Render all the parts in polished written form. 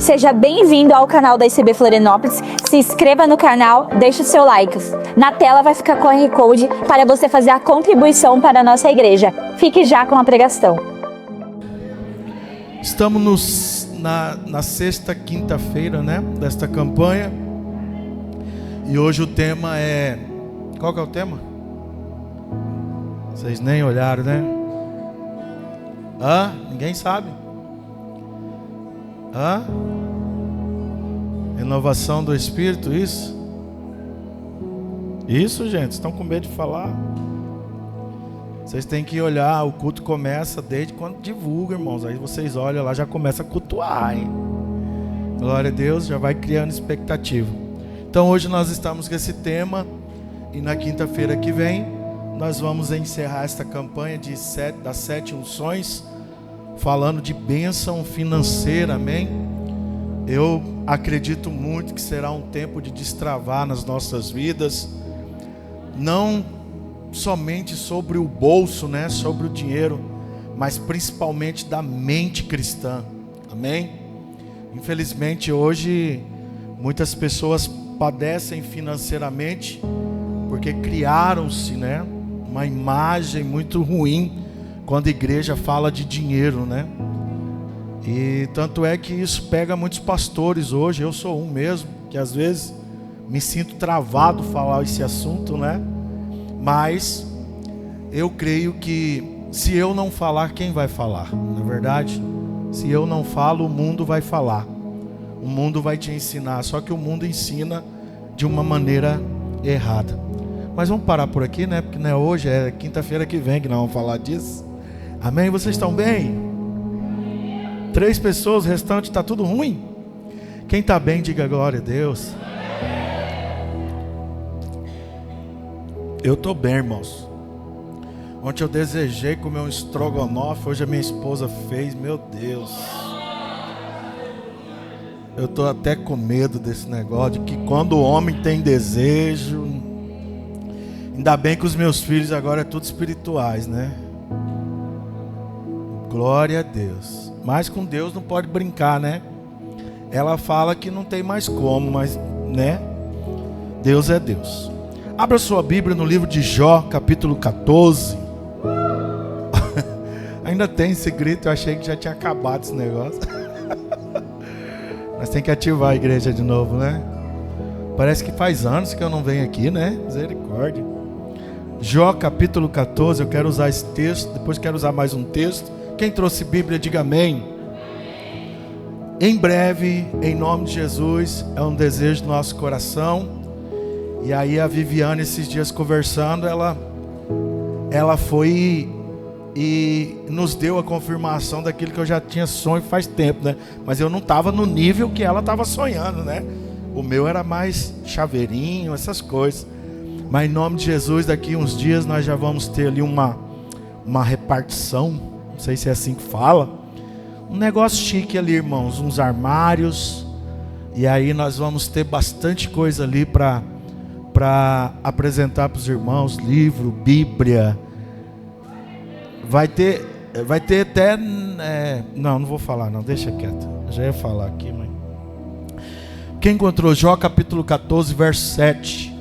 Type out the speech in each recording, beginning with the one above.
Seja bem-vindo ao canal da ICB Florianópolis. Se inscreva no canal, deixe o seu like. Na tela vai ficar o QR Code para você fazer a contribuição para a nossa igreja. Fique já com a pregação. Estamos na sexta quinta-feira, né, desta campanha. E hoje o tema é... Qual que é o tema? Vocês nem olharam, né? Ninguém sabe? Renovação do Espírito, isso? Isso, gente, estão com medo de falar? Vocês têm que olhar, o culto começa desde quando divulga, irmãos. Aí vocês olham lá, já começa a cultuar, hein? Glória a Deus, já vai criando expectativa. Então hoje nós estamos com esse tema. E na quinta-feira que vem, nós vamos encerrar esta campanha das 7 unções, falando de bênção financeira, amém? Eu acredito muito que será um tempo de destravar nas nossas vidas, não somente sobre o bolso, né, sobre o dinheiro, mas principalmente da mente cristã, amém? Infelizmente hoje, muitas pessoas padecem financeiramente, porque criaram-se, né, uma imagem muito ruim quando a igreja fala de dinheiro, né? E tanto é que isso pega muitos pastores hoje. Eu sou um mesmo, que às vezes me sinto travado falar esse assunto, né? Mas eu creio que se eu não falar, quem vai falar? Na verdade, se eu não falo, o mundo vai falar. O mundo vai te ensinar, só que o mundo ensina de uma maneira errada. Mas vamos parar por aqui, né? Porque não é hoje, é quinta-feira que vem que nós vamos falar disso. Amém? Vocês estão bem? 3 pessoas, o restante está tudo ruim? Quem está bem, diga glória a Deus. Eu estou bem, irmãos. Ontem eu desejei comer um estrogonofe, hoje a minha esposa fez, meu Deus. Eu estou até com medo desse negócio, de que quando o homem tem desejo... Ainda bem que os meus filhos agora é tudo espirituais, né? Glória a Deus. Mas com Deus não pode brincar, né? Ela fala que não tem mais como, mas, né? Deus é Deus. Abra sua Bíblia no livro de Jó, capítulo 14. Ainda tem esse grito, eu achei que já tinha acabado esse negócio. Mas tem que ativar a igreja de novo, né? Parece que faz anos que eu não venho aqui, né? Misericórdia. Jó capítulo 14, eu quero usar esse texto, depois quero usar mais um texto. Quem trouxe Bíblia, diga amém. Em breve, em nome de Jesus, é um desejo do nosso coração. E aí a Viviane, esses dias conversando, ela foi e nos deu a confirmação daquilo que eu já tinha sonho faz tempo, né? Mas eu não estava no nível que ela estava sonhando, né? O meu era mais chaveirinho, essas coisas. Mas em nome de Jesus, daqui uns dias nós já vamos ter ali uma repartição, não sei se é assim que fala, um negócio chique ali, irmãos, uns armários, e aí nós vamos ter bastante coisa ali para apresentar para os irmãos, livro, Bíblia, vai ter até, não vou falar não, deixa quieto, eu já ia falar aqui, mas... Quem encontrou Jó capítulo 14, verso 7,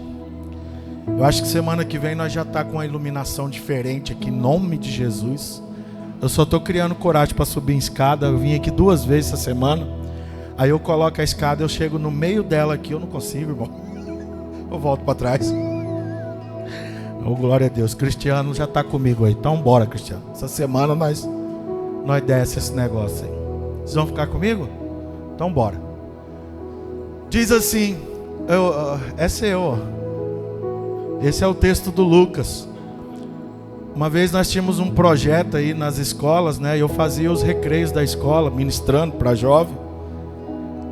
eu acho que semana que vem nós já está com uma iluminação diferente aqui, em nome de Jesus. Eu só estou criando coragem para subir em escada. Eu vim aqui 2 vezes essa semana. Aí eu coloco a escada, eu chego no meio dela aqui, eu não consigo, irmão. Eu volto para trás. Oh, glória a Deus, Cristiano já está comigo aí. Então bora, Cristiano. Essa semana nós desce esse negócio aí. Vocês vão ficar comigo? Então bora. Diz assim, esse é o texto do Lucas. Uma vez nós tínhamos um projeto aí nas escolas, né? Eu fazia os recreios da escola, ministrando para jovem.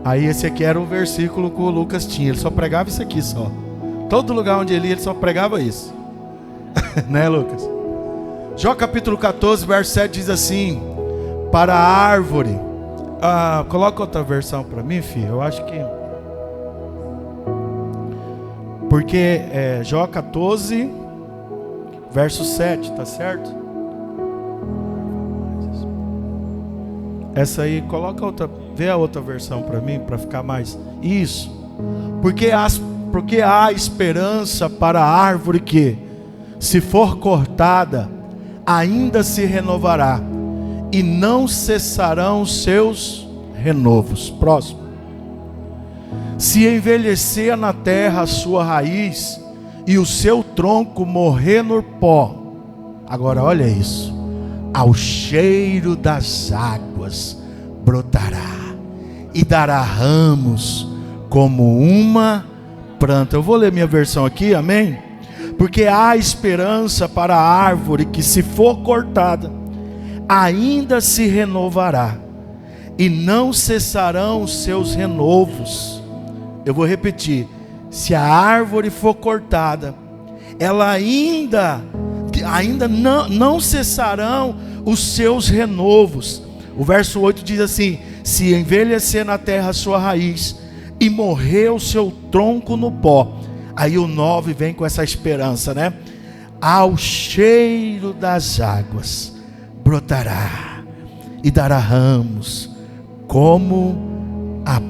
Aí esse aqui era o versículo que o Lucas tinha. Ele só pregava isso aqui só. Todo lugar onde ele ia, ele só pregava isso. Né, Lucas? Jó capítulo 14, verso 7 diz assim: para a árvore. Coloca outra versão para mim, filho. Eu acho que... Porque Jó 14, verso 7, tá certo? Essa aí, coloca outra, vê a outra versão para mim, para ficar mais. Isso. Porque há esperança para a árvore que, se for cortada, ainda se renovará, e não cessarão seus renovos. Próximo. Se envelhecer na terra a sua raiz, e o seu tronco morrer no pó. Agora olha isso. Ao cheiro das águas brotará, e dará ramos como uma planta. Eu vou ler minha versão aqui, amém? Porque há esperança para a árvore que, se for cortada, ainda se renovará, e não cessarão os seus renovos. Eu vou repetir. Se a árvore for cortada, ela ainda não cessarão os seus renovos. O verso 8 diz assim: se envelhecer na terra a sua raiz, e morrer o seu tronco no pó. Aí o 9 vem com essa esperança, né? Ao cheiro das águas brotará, e dará ramos como a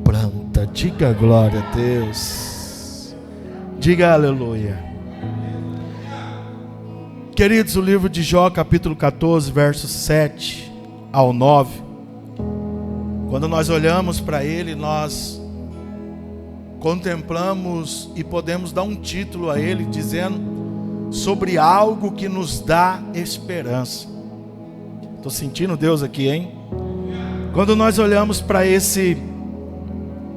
planta. Diga glória a Deus. Diga aleluia. Queridos, o livro de Jó, capítulo 14, versos 7 ao 9. Quando nós olhamos para ele, nós contemplamos e podemos dar um título a ele, dizendo sobre algo que nos dá esperança. Estou sentindo Deus aqui, hein? Quando nós olhamos para esses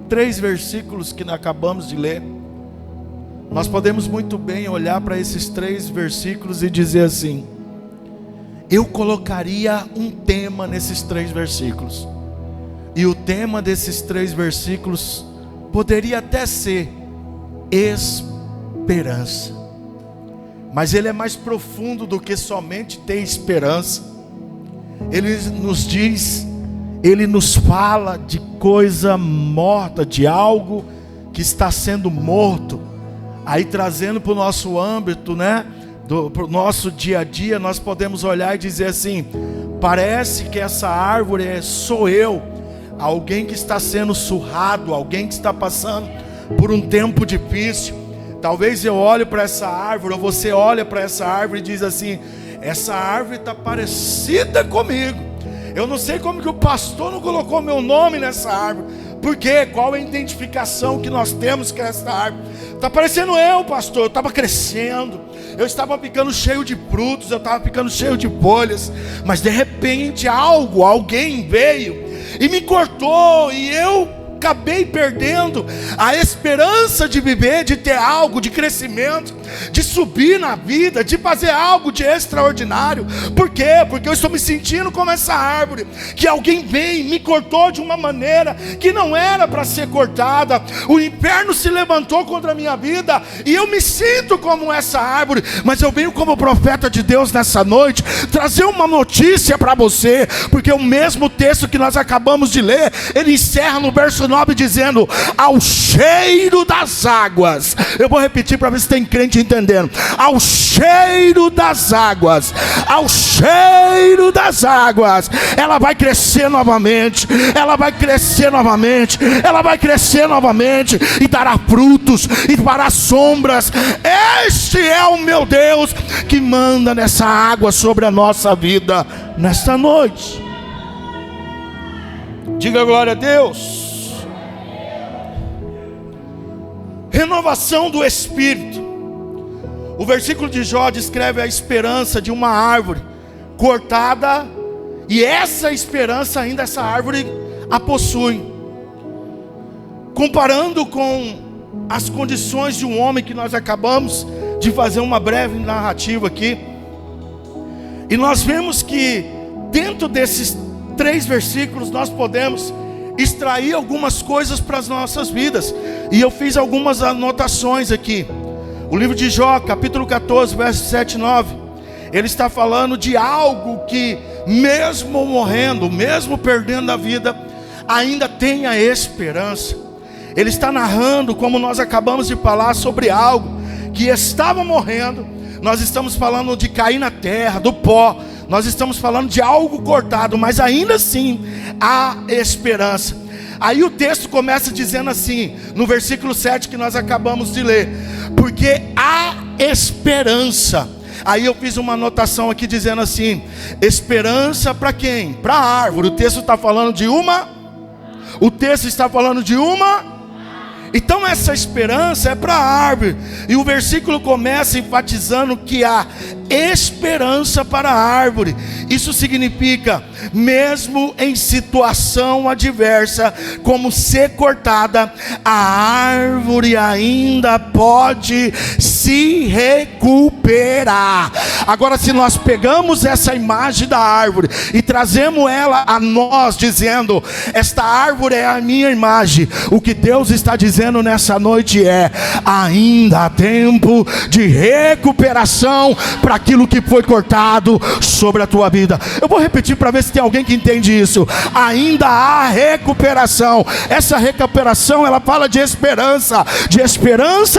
3 versículos que nós acabamos de ler, nós podemos muito bem olhar para esses 3 versículos e dizer assim: eu colocaria um tema nesses 3 versículos, e o tema desses 3 versículos poderia até ser esperança, mas ele é mais profundo do que somente ter esperança. Ele nos diz, ele nos fala de coisa morta, de algo que está sendo morto. Aí trazendo para o nosso âmbito, né, para o nosso dia a dia, nós podemos olhar e dizer assim: parece que essa árvore sou eu, alguém que está sendo surrado, alguém que está passando por um tempo difícil. Talvez eu olhe para essa árvore, ou você olha para essa árvore e diz assim: essa árvore está parecida comigo. Eu não sei como que o pastor não colocou meu nome nessa árvore. Por quê? Qual é a identificação que nós temos com essa árvore? Está parecendo eu, pastor. Eu estava crescendo, eu estava ficando cheio de frutos, eu estava ficando cheio de folhas, mas de repente alguém veio e me cortou, e eu acabei perdendo a esperança de viver, de ter algo, de crescimento, de subir na vida, de fazer algo de extraordinário. Por quê? Porque eu estou me sentindo como essa árvore, que alguém vem e me cortou de uma maneira que não era para ser cortada. O inferno se levantou contra a minha vida, e eu me sinto como essa árvore. Mas eu venho como profeta de Deus nessa noite, trazer uma notícia para você, porque o mesmo texto que nós acabamos de ler, ele encerra no verso 9 dizendo: ao cheiro das águas. Eu vou repetir para ver se tem crente entendendo. Ao cheiro das águas, ao cheiro das águas, ela vai crescer novamente, ela vai crescer novamente, ela vai crescer novamente, e dará frutos, e fará sombras. Este é o meu Deus que manda nessa água sobre a nossa vida nesta noite. Diga glória a Deus. Renovação do Espírito. O versículo de Jó descreve a esperança de uma árvore cortada, e essa esperança ainda essa árvore a possui. Comparando com as condições de um homem que nós acabamos de fazer uma breve narrativa aqui, e nós vemos que dentro desses 3 versículos nós podemos extrair algumas coisas para as nossas vidas, e eu fiz algumas anotações aqui. O livro de Jó, capítulo 14, versos 7 e 9, ele está falando de algo que, mesmo morrendo, mesmo perdendo a vida, ainda tem a esperança. Ele está narrando, como nós acabamos de falar, sobre algo que estava morrendo. Nós estamos falando de cair na terra, do pó, Nós estamos falando de algo cortado, mas ainda assim há esperança. Aí o texto começa dizendo assim, no versículo 7 que nós acabamos de ler: porque há esperança. Aí eu fiz uma anotação aqui dizendo assim: esperança para quem? Para a árvore. O texto está falando de uma? O texto está falando de uma? Então essa esperança é para a árvore. E o versículo começa enfatizando que há esperança para a árvore. Isso significa, mesmo em situação adversa, como ser cortada, a árvore ainda pode se recuperar. Agora, se nós pegamos essa imagem da árvore e trazemos ela a nós, dizendo: esta árvore é a minha imagem, o que Deus está dizendo nessa noite é: ainda há tempo de recuperação para aquilo que foi cortado sobre a tua vida. Eu vou repetir para ver se tem alguém que entende isso. Ainda há recuperação. Essa recuperação, ela fala de esperança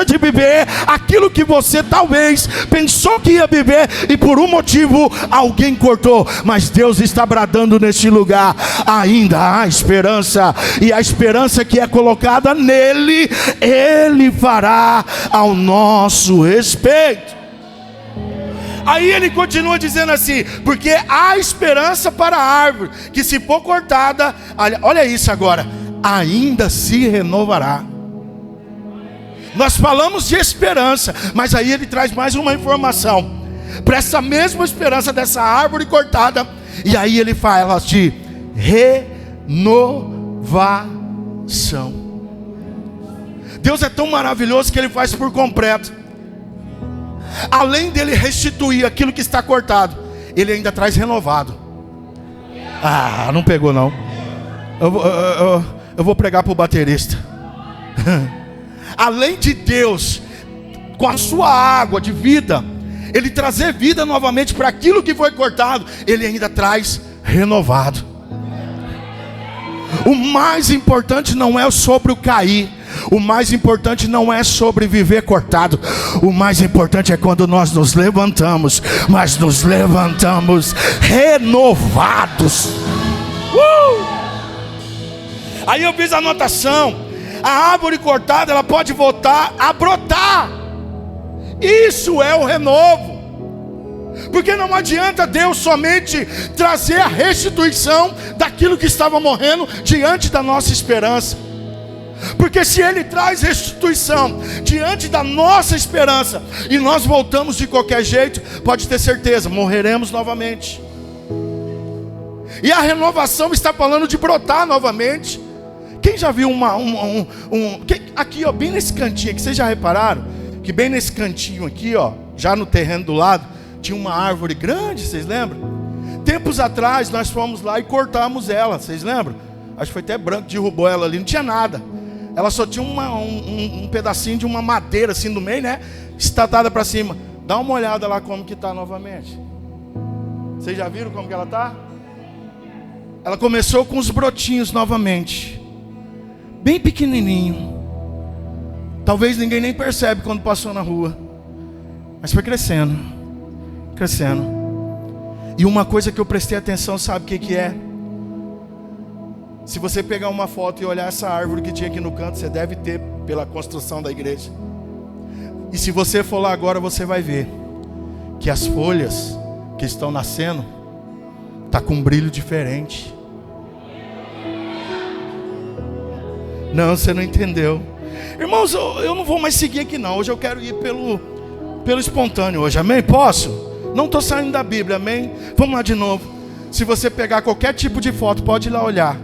de viver aquilo que você talvez pensou que ia viver e por um motivo alguém cortou, mas Deus está bradando neste lugar: ainda há esperança, e a esperança que é colocada nele, Ele fará ao nosso respeito. Aí ele continua dizendo assim: porque há esperança para a árvore, que se for cortada, olha isso agora, ainda se renovará. Nós falamos de esperança, mas aí ele traz mais uma informação para essa mesma esperança dessa árvore cortada. E aí ele fala de renovação. Deus é tão maravilhoso que Ele faz por completo. Além dele restituir aquilo que está cortado, Ele ainda traz renovado. Ah, não pegou não. Eu vou pregar para o baterista. Além de Deus, com a sua água de vida, Ele trazer vida novamente para aquilo que foi cortado, Ele ainda traz renovado. O mais importante não é sobre o cair. O mais importante não é sobre viver cortado. O mais importante é quando nós nos levantamos, mas nos levantamos renovados. Aí eu fiz a anotação: a árvore cortada, ela pode voltar a brotar. Isso é o renovo. Porque não adianta Deus somente trazer a restituição daquilo que estava morrendo diante da nossa esperança. Porque se Ele traz restituição diante da nossa esperança e nós voltamos de qualquer jeito, pode ter certeza, morreremos novamente. E a renovação está falando de brotar novamente. Quem já viu aqui, ó, bem nesse cantinho aqui, vocês já repararam? Que bem nesse cantinho aqui, ó, já no terreno do lado, tinha uma árvore grande, vocês lembram? Tempos atrás nós fomos lá e cortamos ela, vocês lembram? Acho que foi até branco, derrubou ela ali, não tinha nada. Ela só tinha um pedacinho de uma madeira assim no meio, né? Estatada para cima. Dá uma olhada lá como que está novamente. Vocês já viram como que ela está? Ela começou com os brotinhos novamente. Bem pequenininho. Talvez ninguém nem percebe quando passou na rua. Mas foi crescendo. Crescendo. E uma coisa que eu prestei atenção, sabe o que é? Se você pegar uma foto e olhar essa árvore que tinha aqui no canto, você deve ter pela construção da igreja. E se você for lá agora, você vai ver que as folhas que estão nascendo tá com um brilho diferente. Não, você não entendeu. Irmãos, eu não vou mais seguir aqui não. Hoje eu quero ir pelo espontâneo hoje, amém? Posso? Não estou saindo da Bíblia, amém? Vamos lá de novo. Se você pegar qualquer tipo de foto, pode ir lá olhar.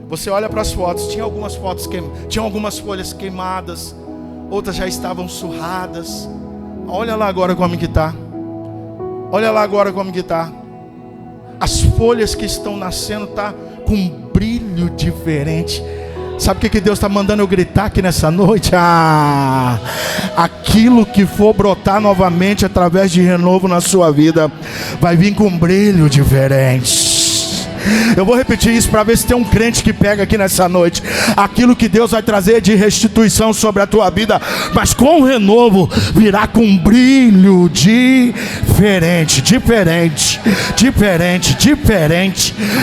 Você olha para as fotos, tinha algumas fotos tinham algumas folhas queimadas, outras já estavam surradas. Olha lá agora como que está. Olha lá agora como que está. As folhas que estão nascendo tá com um brilho diferente. Sabe o que Deus está mandando eu gritar aqui nessa noite? Aquilo que for brotar novamente através de renovo na sua vida, vai vir com um brilho diferente. Eu vou repetir isso para ver se tem um crente que pega aqui nessa noite. Aquilo que Deus vai trazer de restituição sobre a tua vida, mas com o renovo, virá com um brilho diferente. diferente.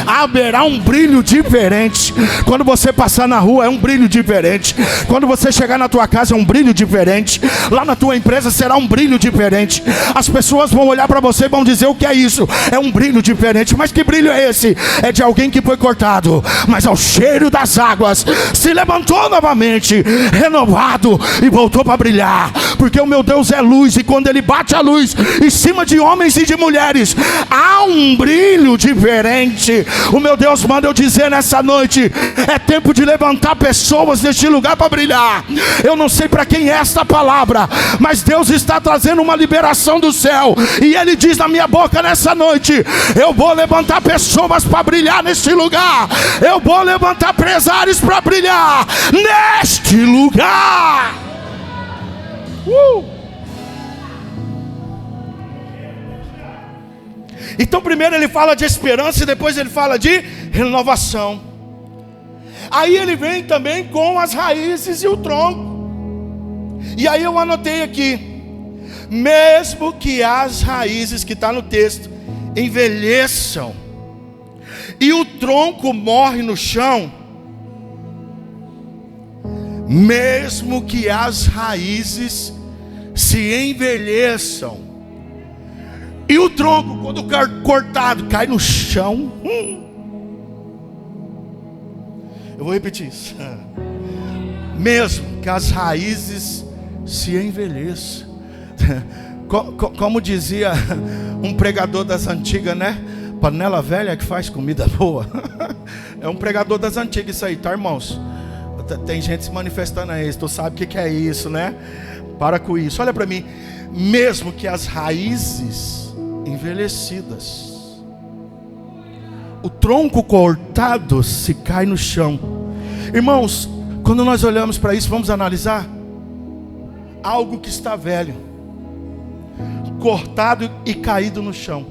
Haverá um brilho diferente. Quando você passar na rua é um brilho diferente. Quando você chegar na tua casa é um brilho diferente. Lá na tua empresa será um brilho diferente. As pessoas vão olhar para você e vão dizer: o que é isso? É um brilho diferente. Mas que brilho é esse? É de alguém que foi cortado, mas ao cheiro das águas se levantou novamente, renovado, e voltou para brilhar. Porque o meu Deus é luz, e quando Ele bate a luz em cima de homens e de mulheres, há um brilho diferente. O meu Deus manda eu dizer nessa noite: é tempo de levantar pessoas neste lugar para brilhar. Eu não sei para quem é esta palavra, mas Deus está trazendo uma liberação do céu, e Ele diz na minha boca nessa noite: eu vou levantar pessoas para brilhar neste lugar. Eu vou levantar empresários para brilhar neste lugar. Então primeiro ele fala de esperança e depois ele fala de renovação. Aí ele vem também com as raízes e o tronco. E aí eu anotei aqui: mesmo que as raízes, que está no texto, envelheçam e o tronco morre no chão, mesmo que as raízes se envelheçam e o tronco, quando cortado, cai no chão. Eu vou repetir isso. Mesmo que as raízes se envelheçam. Como dizia um pregador das antigas, né? Panela velha que faz comida boa. É um pregador das antigas isso aí, tá, irmãos? Tem gente se manifestando aí, tu sabe o que é isso, né? Para com isso, olha para mim. Mesmo que as raízes envelhecidas, o tronco cortado se cai no chão. Irmãos, quando nós olhamos para isso, vamos analisar algo que está velho, cortado e caído no chão.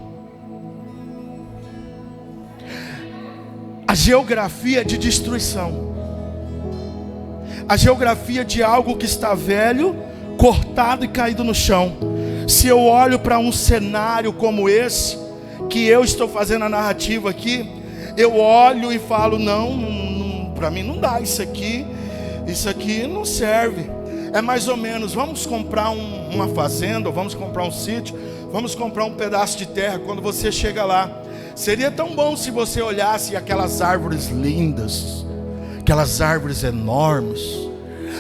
A geografia de destruição, a geografia de algo que está velho, cortado e caído no chão. Se eu olho para um cenário como esse, que eu estou fazendo a narrativa aqui, eu olho e falo: não, para mim não dá, isso aqui não serve. É mais ou menos, vamos comprar uma fazenda, ou vamos comprar um sítio, vamos comprar um pedaço de terra. Quando você chega lá, seria tão bom se você olhasse aquelas árvores lindas, aquelas árvores enormes.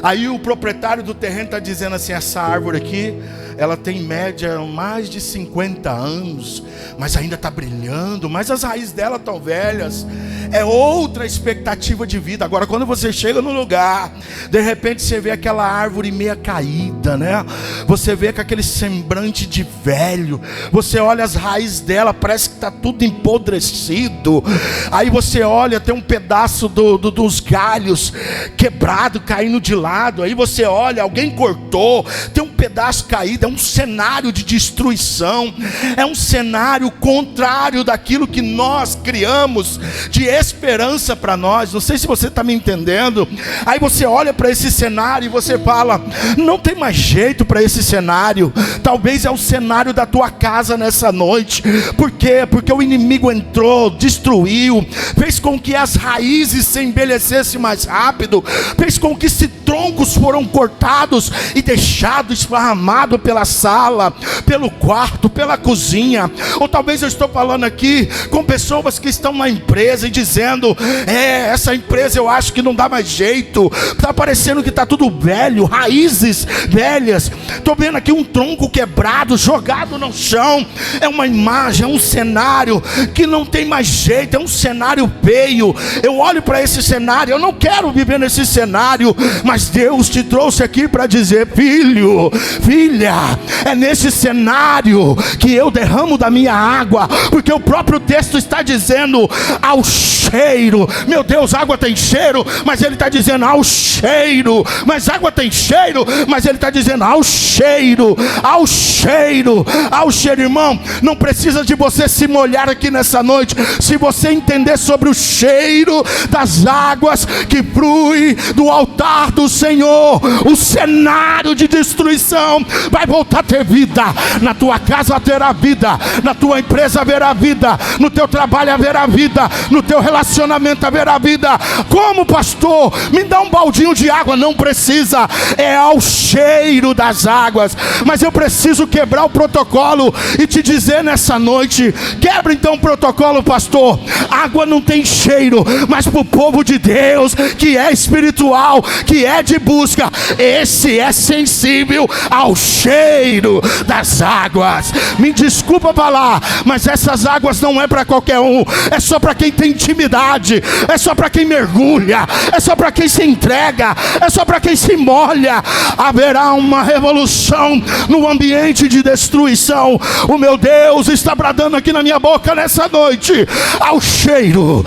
Aí o proprietário do terreno está dizendo assim: essa árvore aqui, ela tem em média mais de 50 anos, mas ainda está brilhando, mas as raízes dela estão velhas. É outra expectativa de vida. Agora quando você chega no lugar, de repente você vê aquela árvore meia caída, né? Você vê com aquele semblante de velho. Você olha as raízes dela, parece que está tudo empodrecido. Aí você olha, tem um pedaço dos galhos quebrado, caindo de lado. Aí você olha, alguém cortou, tem um pedaço caído. É um cenário de destruição, é um cenário contrário daquilo que nós criamos de esperança para nós. Não sei se você está me entendendo. Aí você olha para esse cenário e você fala: não tem mais jeito para esse cenário. Talvez é o cenário da tua casa nessa noite. Por quê? Porque o inimigo entrou, destruiu, fez com que as raízes se envelhecessem mais rápido, fez com que troncos foram cortados e deixados esparramados pela sala, pelo quarto, pela cozinha. Ou talvez eu estou falando aqui com pessoas que estão na empresa e dizendo: essa empresa eu acho que não dá mais jeito, está parecendo que está tudo velho, raízes velhas. Estou vendo aqui um tronco quebrado, jogado no chão. É uma imagem, é um cenário que não tem mais jeito, é um cenário feio. Eu olho para esse cenário, eu não quero viver nesse cenário, mas Deus te trouxe aqui para dizer: filho, filha, é nesse cenário que eu derramo da minha água, porque o próprio texto está dizendo: ao cheiro. Meu Deus, água tem cheiro, mas Ele está dizendo ao cheiro. Mas água tem cheiro, mas Ele está dizendo ao cheiro, ao cheiro, ao cheiro. Irmão, não precisa de você se molhar aqui nessa noite, se você entender sobre o cheiro das águas que flui do altar do Senhor, o cenário de destruição vai voltar a ter vida. Na tua casa haverá vida, na tua empresa haverá vida, no teu trabalho haverá vida, no teu relacionamento haverá vida. Como, pastor? Me dá um baldinho de água. Não precisa, é ao cheiro das águas. Mas eu preciso quebrar o protocolo e te dizer nessa noite: quebra então o protocolo, pastor. Água não tem cheiro, mas para o povo de Deus, que é espiritual, que é de busca, esse é sensível ao cheiro das águas. Me desculpa falar, mas essas águas não é para qualquer um, é só para quem tem intimidade, é só para quem mergulha, é só para quem se entrega, é só para quem se molha. Haverá uma revolução no ambiente de destruição. O meu Deus está bradando aqui na minha boca nessa noite: ao cheiro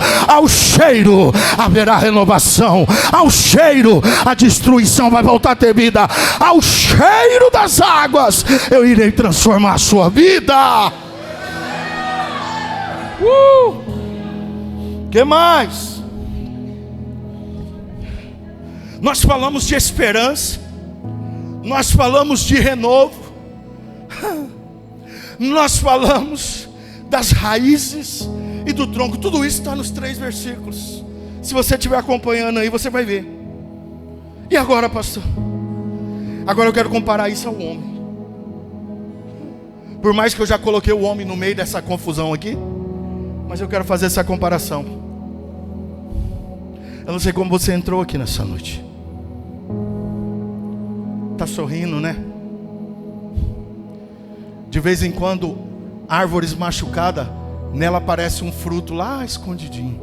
haverá renovação, ao cheiro a destruição vai voltar a ter vida, ao cheiro das águas eu irei transformar a sua vida. Que mais? Nós falamos de esperança, nós falamos de renovo, nós falamos das raízes e do tronco. Tudo isso está nos 3 versículos. Se você estiver acompanhando aí, você vai ver. E agora, pastor? Agora eu quero comparar isso ao homem. Por mais que eu já coloquei o homem no meio dessa confusão aqui, mas eu quero fazer essa comparação. Eu não sei como você entrou aqui nessa noite. Está sorrindo, né? De vez em quando, árvores machucadas, nela aparece um fruto lá escondidinho.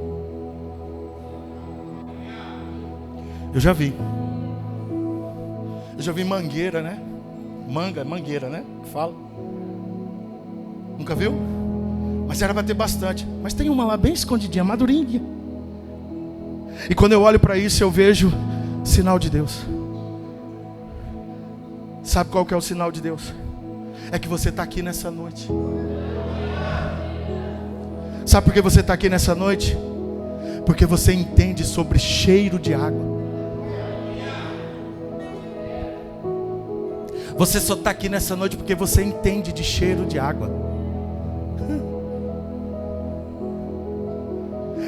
Eu já vi mangueira, né? Mangueira, né? Fala. Nunca viu? Mas era para ter bastante. Mas tem uma lá bem escondidinha, madurinha. E quando eu olho para isso, eu vejo sinal de Deus. Sabe qual que é o sinal de Deus? É que você está aqui nessa noite. Sabe por que você está aqui nessa noite? Porque você entende sobre cheiro de água. Você só está aqui nessa noite porque você entende de cheiro de água.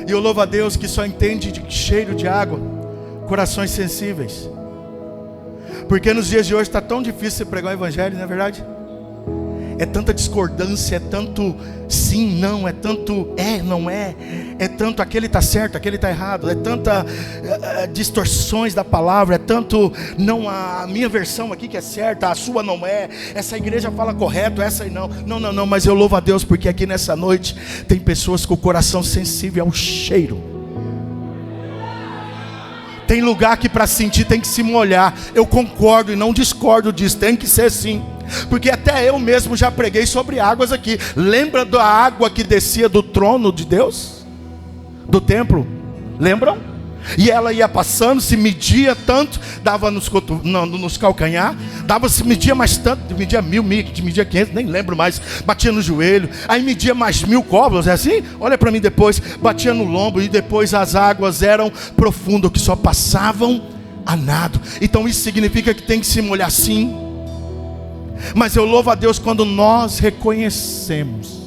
E eu louvo a Deus que só entende de cheiro de água corações sensíveis. Porque nos dias de hoje está tão difícil você pregar o evangelho, não é verdade? É tanta discordância, é tanto sim, não, é tanto não é, é tanto aquele está certo, aquele está errado, é tanta distorções da palavra, é tanto não, a minha versão aqui que é certa, a sua não é, essa igreja fala correto, essa aí não, mas eu louvo a Deus porque aqui nessa noite tem pessoas com o coração sensível ao cheiro. Tem lugar que para sentir tem que se molhar. Eu concordo e não discordo disso, tem que ser sim. Porque até eu mesmo já preguei sobre águas aqui. Lembra da água que descia do trono de Deus? Do templo? Lembram? E ela ia passando, se media tanto, dava nos calcanhar, se media mais tanto, media 1000, media 500, nem lembro mais, batia no joelho, aí media mais 1000 cóbulos, é assim? Olha para mim depois, batia no lombo, e depois as águas eram profundas, que só passavam a nado. Então isso significa que tem que se molhar sim. Mas eu louvo a Deus quando nós reconhecemos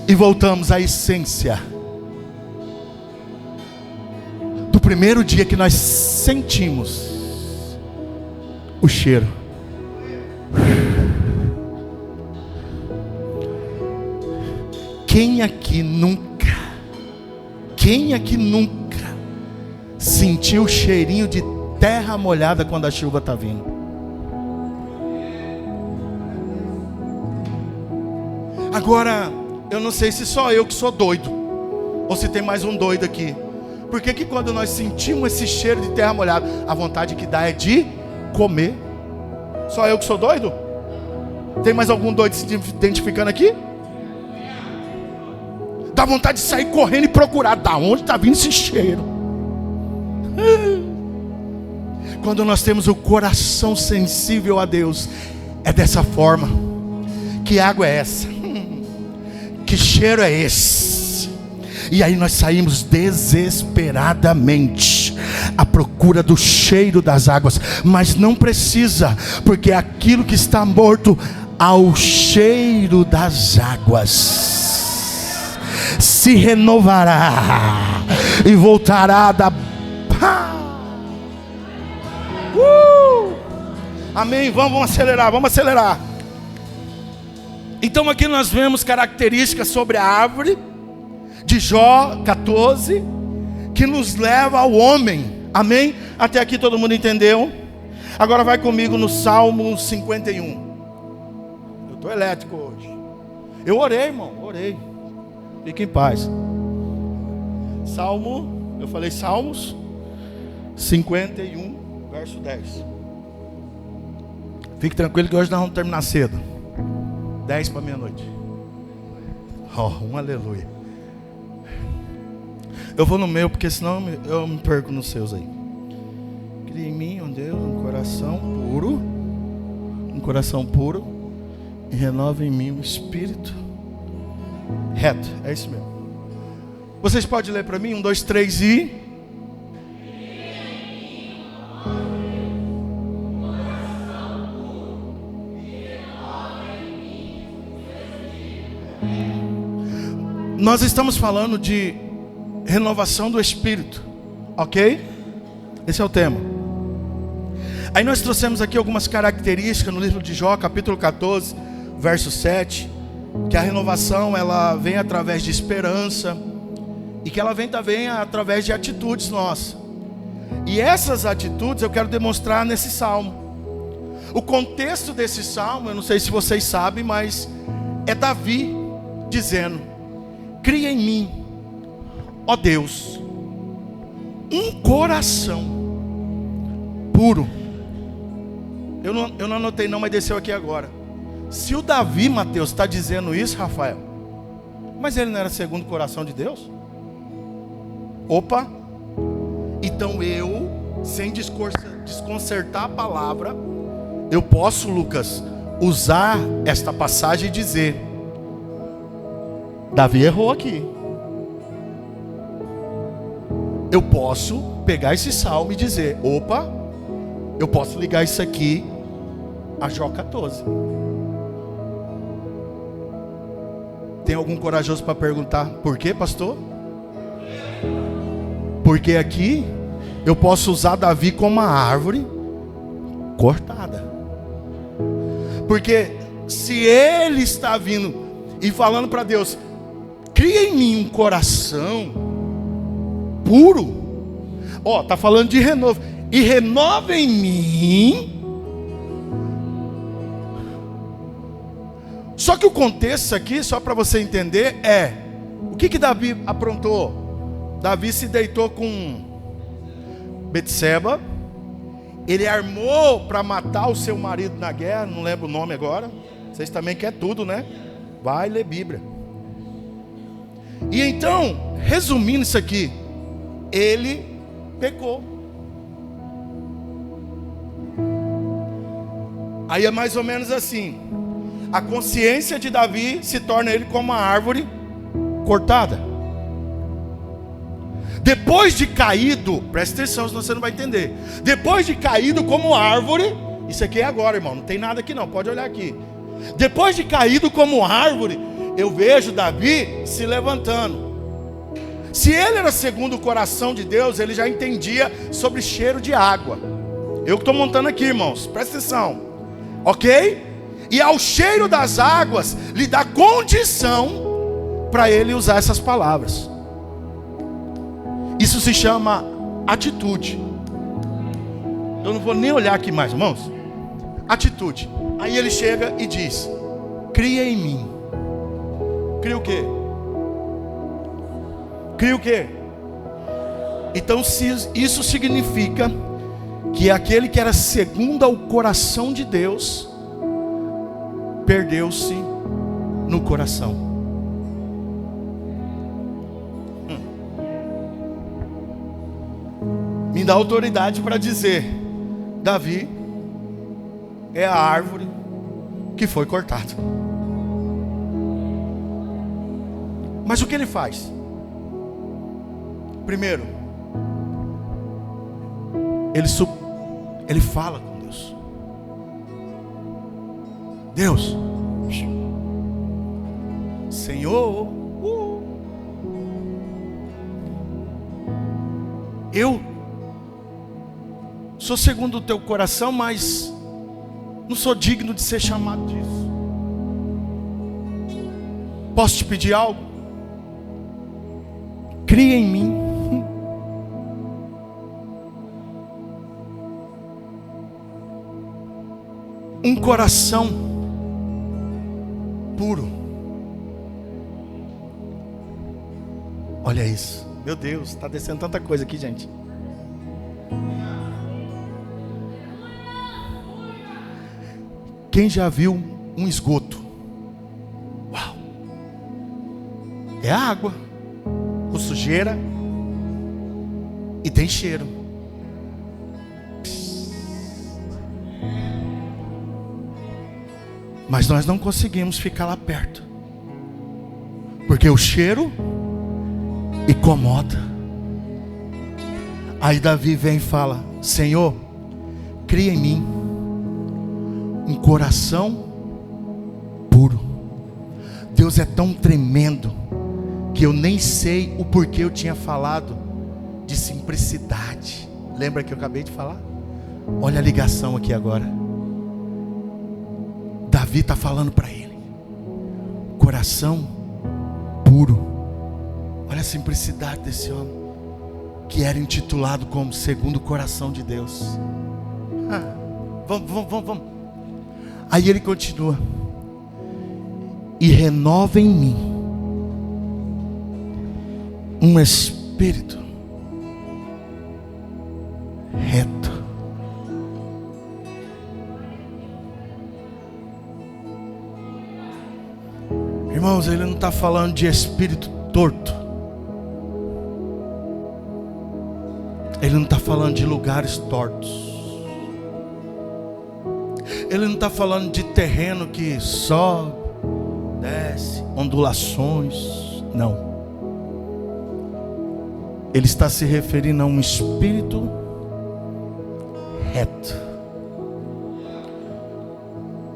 e voltamos à essência do primeiro dia que nós sentimos o cheiro. Quem aqui nunca sentiu o cheirinho de terra molhada quando a chuva está vindo? Agora, eu não sei se só eu que sou doido, ou se tem mais um doido aqui. Por que quando nós sentimos esse cheiro de terra molhada, a vontade que dá é de comer? Só eu que sou doido? Tem mais algum doido se identificando aqui? Dá vontade de sair correndo e procurar da onde está vindo esse cheiro. Quando nós temos o coração sensível a Deus, é dessa forma. Que água é essa? Que cheiro é esse? E aí nós saímos desesperadamente à procura do cheiro das águas. Mas não precisa, porque aquilo que está morto ao cheiro das águas se renovará e voltará da... Amém, vamos acelerar. Então aqui nós vemos características sobre a árvore de Jó 14, que nos leva ao homem. Amém? Até aqui todo mundo entendeu? Agora vai comigo no Salmo 51. Eu estou elétrico hoje. Eu orei, irmão, orei. Fique em paz. Eu falei Salmos 51, verso 10. Fique tranquilo que hoje nós vamos terminar cedo. 10 para meia-noite. Um aleluia. Eu vou no meu, porque senão eu me perco nos seus aí. Cria em mim, ó Deus, um coração puro, e renova em mim um espírito reto. É isso mesmo. Vocês podem ler para mim? 1, 2, 3 e... Nós estamos falando de renovação do Espírito, ok? Esse é o tema. Aí nós trouxemos aqui algumas características no livro de Jó, capítulo 14, verso 7, que a renovação ela vem através de esperança e que ela vem também através de atitudes nossas. E essas atitudes eu quero demonstrar nesse salmo. O contexto desse salmo, eu não sei se vocês sabem, mas é Davi dizendo: cria em mim, ó Deus, um coração puro. Eu não anotei não, mas desceu aqui agora. Se o Davi, Mateus, está dizendo isso, Rafael, mas ele não era segundo o coração de Deus? Opa! Então eu, sem desconcertar a palavra, eu posso, Lucas, usar esta passagem e dizer: Davi errou aqui. Eu posso pegar esse salmo e dizer: opa, eu posso ligar isso aqui a Jó 14. Tem algum corajoso para perguntar por quê, pastor? Porque aqui eu posso usar Davi como uma árvore cortada. Porque se ele está vindo e falando para Deus: cria em mim um coração puro. Está falando de renovo. E renova em mim. Só que o contexto aqui, só para você entender, é: o que Davi aprontou? Davi se deitou com Betseba. Ele armou para matar o seu marido na guerra. Não lembro o nome agora. Vocês também querem tudo, né? Vai ler Bíblia. E então, resumindo isso aqui, ele pecou. Aí é mais ou menos assim: a consciência de Davi se torna ele como uma árvore cortada. Depois de caído, presta atenção, senão você não vai entender. Depois de caído como árvore, isso aqui é agora, irmão, não tem nada aqui não, pode olhar aqui. Depois de caído como árvore, eu vejo Davi se levantando. Se ele era segundo o coração de Deus, ele já entendia sobre cheiro de água. Eu que estou montando aqui, irmãos, presta atenção, ok? E ao cheiro das águas lhe dá condição para ele usar essas palavras. Isso se chama atitude. Eu não vou nem olhar aqui mais, irmãos. Atitude. Aí ele chega e diz: cria em mim. Cria o quê? Cria o quê? Então isso significa que aquele que era segundo ao coração de Deus perdeu-se no coração. me dá autoridade para dizer: Davi é a árvore que foi cortada. Mas o que ele faz? Primeiro, ele fala com Deus. Deus, Senhor, eu sou segundo o teu coração, mas não sou digno de ser chamado disso. Posso te pedir algo? Cria em mim um coração puro. Olha isso, meu Deus, está descendo tanta coisa aqui, gente. Quem já viu um esgoto? Uau! É água com sujeira e tem cheiro. Mas nós não conseguimos ficar lá perto, porque o cheiro incomoda. Aí Davi vem e fala: Senhor, cria em mim um coração puro. Deus é tão tremendo que eu nem sei o porquê eu tinha falado de simplicidade. Lembra que eu acabei de falar? Olha a ligação aqui agora. Davi está falando para ele: coração puro. Olha a simplicidade desse homem, que era intitulado como segundo o coração de Deus. Vamos. Aí ele continua: e renova em mim um espírito reto. Irmãos, ele não está falando de espírito torto. Ele não está falando de lugares tortos. Ele não está falando de terreno que sobe, desce, ondulações. Não. Ele está se referindo a um espírito reto.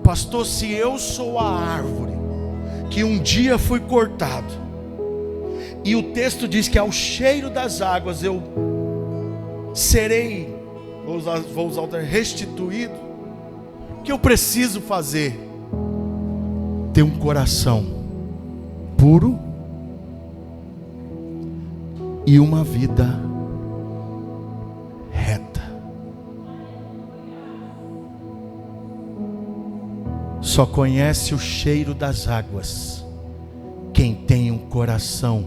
Pastor, se eu sou a árvore que um dia fui cortado, e o texto diz que ao cheiro das águas eu serei, vou usar o termo, restituído. O que eu preciso fazer? Ter um coração puro e uma vida reta. Só conhece o cheiro das águas quem tem um coração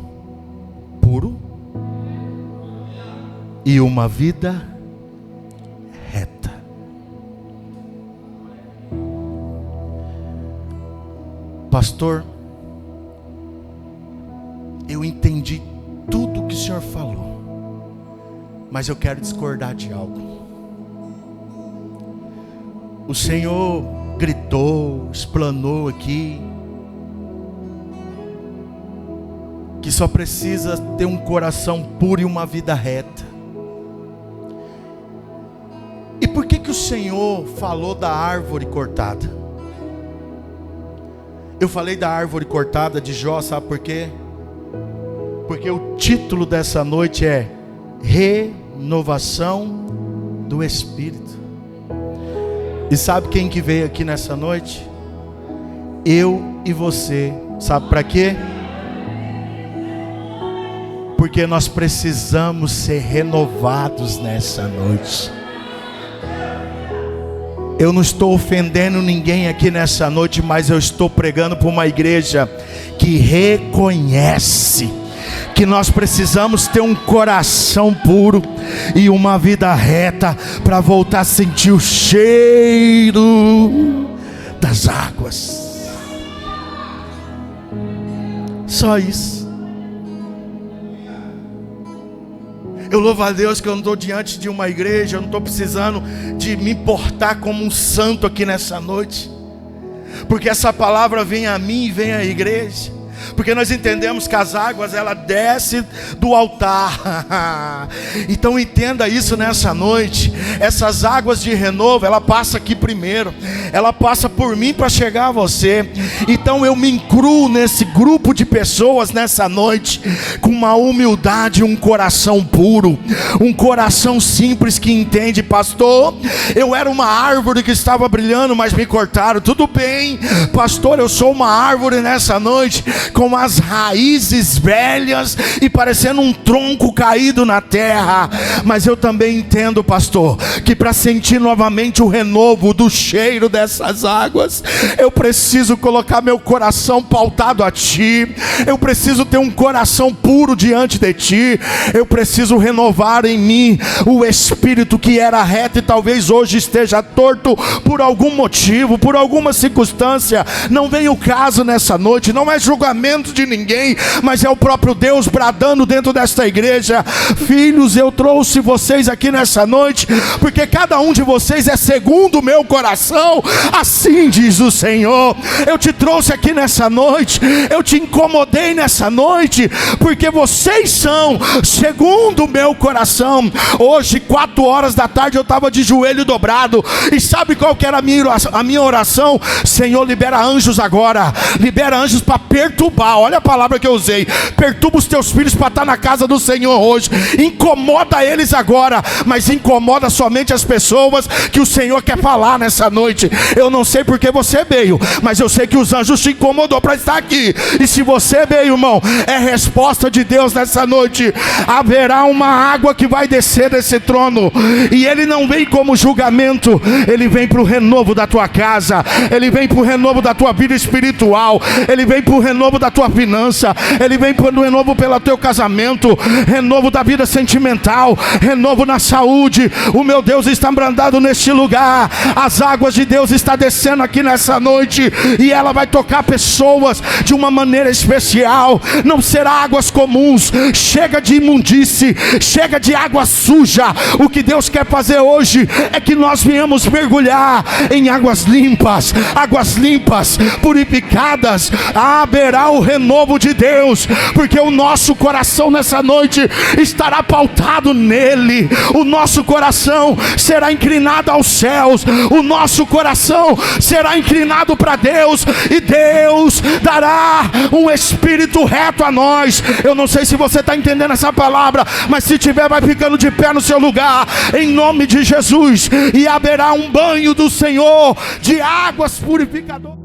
puro e uma vida reta. Pastor, eu entendi tudo que o senhor falou, mas eu quero discordar de algo. O senhor gritou, explanou aqui que só precisa ter um coração puro e uma vida reta. E por que o Senhor falou da árvore cortada? Eu falei da árvore cortada de Jó, sabe por quê? Porque o título dessa noite é Renovação do Espírito. E sabe quem que veio aqui nessa noite? Eu e você. Sabe para quê? Porque nós precisamos ser renovados nessa noite. Eu não estou ofendendo ninguém aqui nessa noite, mas eu estou pregando para uma igreja que reconhece que nós precisamos ter um coração puro e uma vida reta para voltar a sentir o cheiro das águas. Só isso. Eu louvo a Deus que eu não estou diante de uma igreja, eu não estou precisando de me portar como um santo aqui nessa noite, porque essa palavra vem a mim e vem à igreja. Porque nós entendemos que as águas, ela desce do altar. Então entenda isso nessa noite. Essas águas de renovo, ela passa aqui primeiro. Ela passa por mim para chegar a você. Então eu me incluo nesse grupo de pessoas nessa noite, com uma humildade, um coração puro, um coração simples que entende: pastor, eu era uma árvore que estava brilhando, mas me cortaram. Tudo bem, pastor, eu sou uma árvore nessa noite, com as raízes velhas e parecendo um tronco caído na terra. Mas eu também entendo, pastor, que para sentir novamente o renovo do cheiro dessas águas, eu preciso colocar meu coração pautado a ti. Eu preciso ter um coração puro diante de ti. Eu preciso renovar em mim o espírito que era reto e talvez hoje esteja torto por algum motivo, por alguma circunstância. Não vem o caso nessa noite, não é julgamento de ninguém, mas é o próprio Deus bradando dentro desta igreja: filhos, eu trouxe vocês aqui nessa noite, porque cada um de vocês é segundo o meu coração, assim diz o Senhor. Eu te trouxe aqui nessa noite, eu te incomodei nessa noite, porque vocês são segundo o meu coração. Hoje, 4 horas da tarde, eu estava de joelho dobrado, e sabe qual que era a minha oração? Senhor, libera anjos agora, libera anjos para perturbar. Olha a palavra que eu usei: perturba os teus filhos para estar na casa do Senhor hoje. Incomoda eles agora, mas incomoda somente as pessoas que o Senhor quer falar nessa noite. Eu não sei porque você veio, mas eu sei que os anjos te incomodou para estar aqui. E se você veio, irmão, é resposta de Deus nessa noite. Haverá uma água que vai descer desse trono, e ele não vem como julgamento, ele vem para o renovo da tua casa, ele vem para o renovo da tua vida espiritual, ele vem para o renovo da tua finança, ele vem para o renovo pelo teu casamento, renovo da vida sentimental, renovo na saúde. O meu Deus está brandado neste lugar. As águas de Deus estão descendo aqui nessa noite, e ela vai tocar pessoas de uma maneira especial. Não será águas comuns. Chega de imundície, chega de água suja. O que Deus quer fazer hoje é que nós venhamos mergulhar em águas limpas, purificadas. Haverá o renovo de Deus, porque o nosso coração nessa noite estará pautado nele. O nosso coração será inclinado aos céus, o nosso coração será inclinado para Deus, e Deus dará um espírito reto a nós. Eu não sei se você está entendendo essa palavra, mas se tiver, vai ficando de pé no seu lugar, em nome de Jesus, e haverá um banho do Senhor de águas purificadoras.